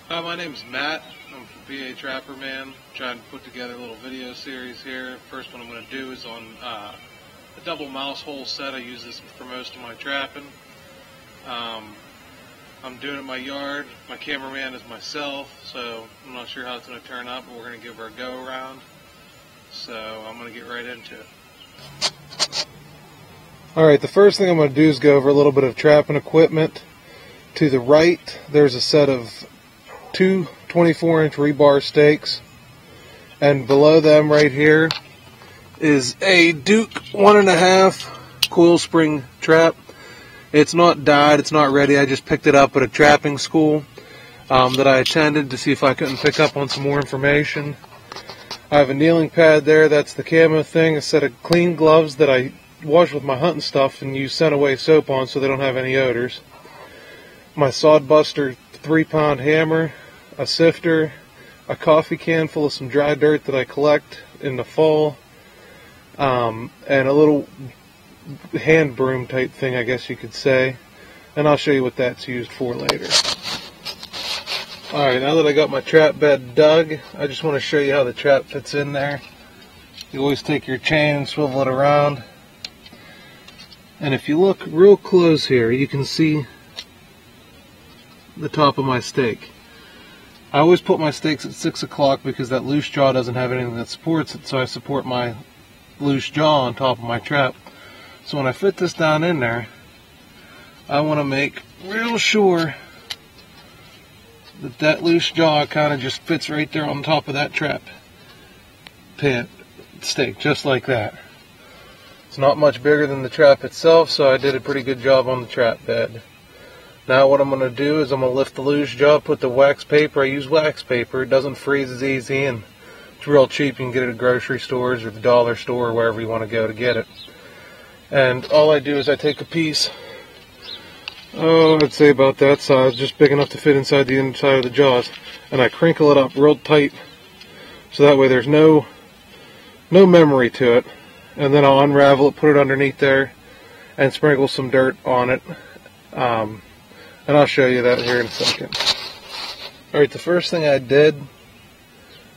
Hi, my name's Matt. I'm from PA Trapper Man. Trying to put together a little video series here. First one I'm going to do is on a double mouse hole set. I use this for most of my trapping. I'm doing it in my yard. My cameraman is myself, so I'm not sure how it's going to turn out, but we're going to give her a go around. So I'm going to get right into it. Alright, the first thing I'm going to do is go over a little bit of trapping equipment. To the right, there's a set of two 24-inch rebar stakes, and below them right here is a Duke 1.5 coil spring trap. It's not dyed, it's not ready. I just picked it up at a trapping school that I attended to see if I couldn't pick up on some more information. I have a kneeling pad there, that's the camo thing, a set of clean gloves that I wash with my hunting stuff and use scent away soap on so they don't have any odors. My sod buster 3-pound hammer, a sifter, a coffee can full of some dry dirt that I collect in the fall, and a little hand broom type thing, I guess you could say, and I'll show you what that's used for later. Alright, now that I got my trap bed dug, I just want to show you how the trap fits in there. You always take your chain and swivel it around, and if you look real close here, you can see the top of my stake. I always put my stakes at 6 o'clock because that loose jaw doesn't have anything that supports it, so I support my loose jaw on top of my trap. So when I fit this down in there, I want to make real sure that that loose jaw kind of just fits right there on top of that trap pin stake, just like that. It's not much bigger than the trap itself, so I did a pretty good job on the trap bed. Now what I'm going to do is I'm going to lift the loose jaw, put the wax paper. I use wax paper. It doesn't freeze as easy, and it's real cheap. You can get it at grocery stores or the dollar store or wherever you want to go to get it. And all I do is I take a piece, I'd say about that size, just big enough to fit inside the inside of the jaws, and I crinkle it up real tight so that way there's no memory to it. And then I'll unravel it, put it underneath there, and sprinkle some dirt on it. And I'll show you that here in a second. Alright, the first thing I did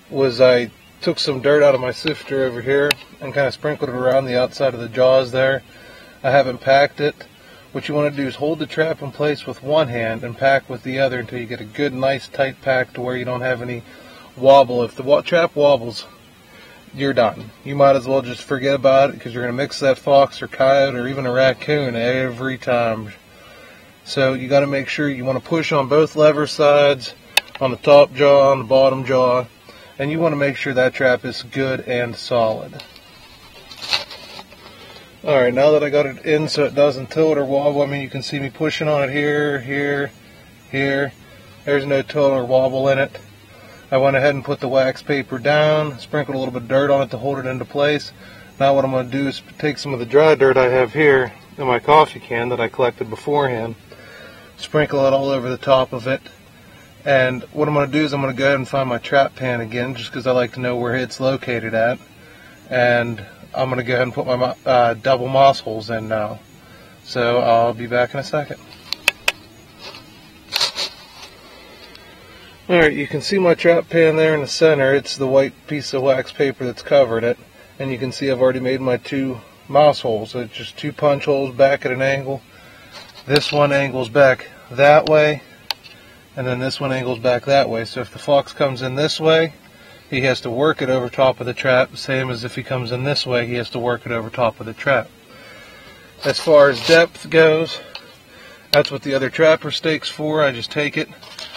was I took some dirt out of my sifter over here and kind of sprinkled it around the outside of the jaws there. I haven't packed it. What you want to do is hold the trap in place with one hand and pack with the other until you get a good, nice, tight pack to where you don't have any wobble. If the trap wobbles, you're done. You might as well just forget about it because you're going to mix that fox or coyote or even a raccoon every time. So you got to make sure you want to push on both lever sides, on the top jaw, on the bottom jaw, and you want to make sure that trap is good and solid. Alright, now that I got it in so it doesn't tilt or wobble, I mean you can see me pushing on it here, here, here. There's no tilt or wobble in it. I went ahead and put the wax paper down, sprinkled a little bit of dirt on it to hold it into place. Now what I'm going to do is take some of the dry dirt I have here in my coffee can that I collected beforehand, sprinkle it all over the top of it, and what I'm going to do is I'm going to go ahead and find my trap pan again, just because I like to know where it's located at, and I'm going to go ahead and put my double mouse holes in now. So I'll be back in a second. Alright, you can see my trap pan there in the center. It's the white piece of wax paper that's covered it, and you can see I've already made my two mouse holes. So it's just two punch holes back at an angle. This one angles back that way, and then this one angles back that way. So if the fox comes in this way, he has to work it over top of the trap, same as if he comes in this way, he has to work it over top of the trap. As far as depth goes, that's what the other trapper stake's for. I just take it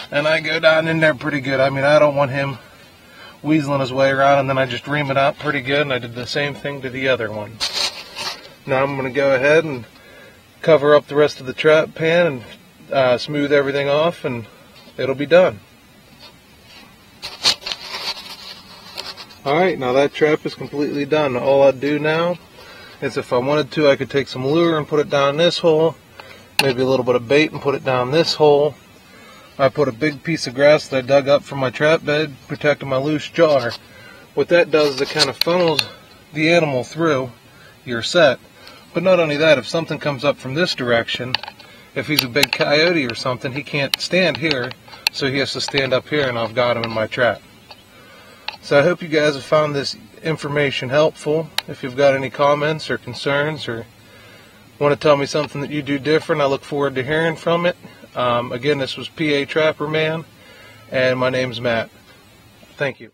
and I go down in there pretty good. I mean, I don't want him weaseling his way around, and then I just ream it out pretty good, and I did the same thing to the other one. Now I'm going to go ahead and cover up the rest of the trap pan and smooth everything off, and it'll be done. Alright, now that trap is completely done. All I'd do now is, if I wanted to, I could take some lure and put it down this hole, maybe a little bit of bait and put it down this hole. I put a big piece of grass that I dug up from my trap bed, protecting my loose jar. What that does is it kind of funnels the animal through your set. But not only that, if something comes up from this direction, if he's a big coyote or something, he can't stand here, so he has to stand up here, and I've got him in my trap. So I hope you guys have found this information helpful. If you've got any comments or concerns or want to tell me something that you do different, I look forward to hearing from it. Again, this was PA Trapper Man, and my name's Matt. Thank you.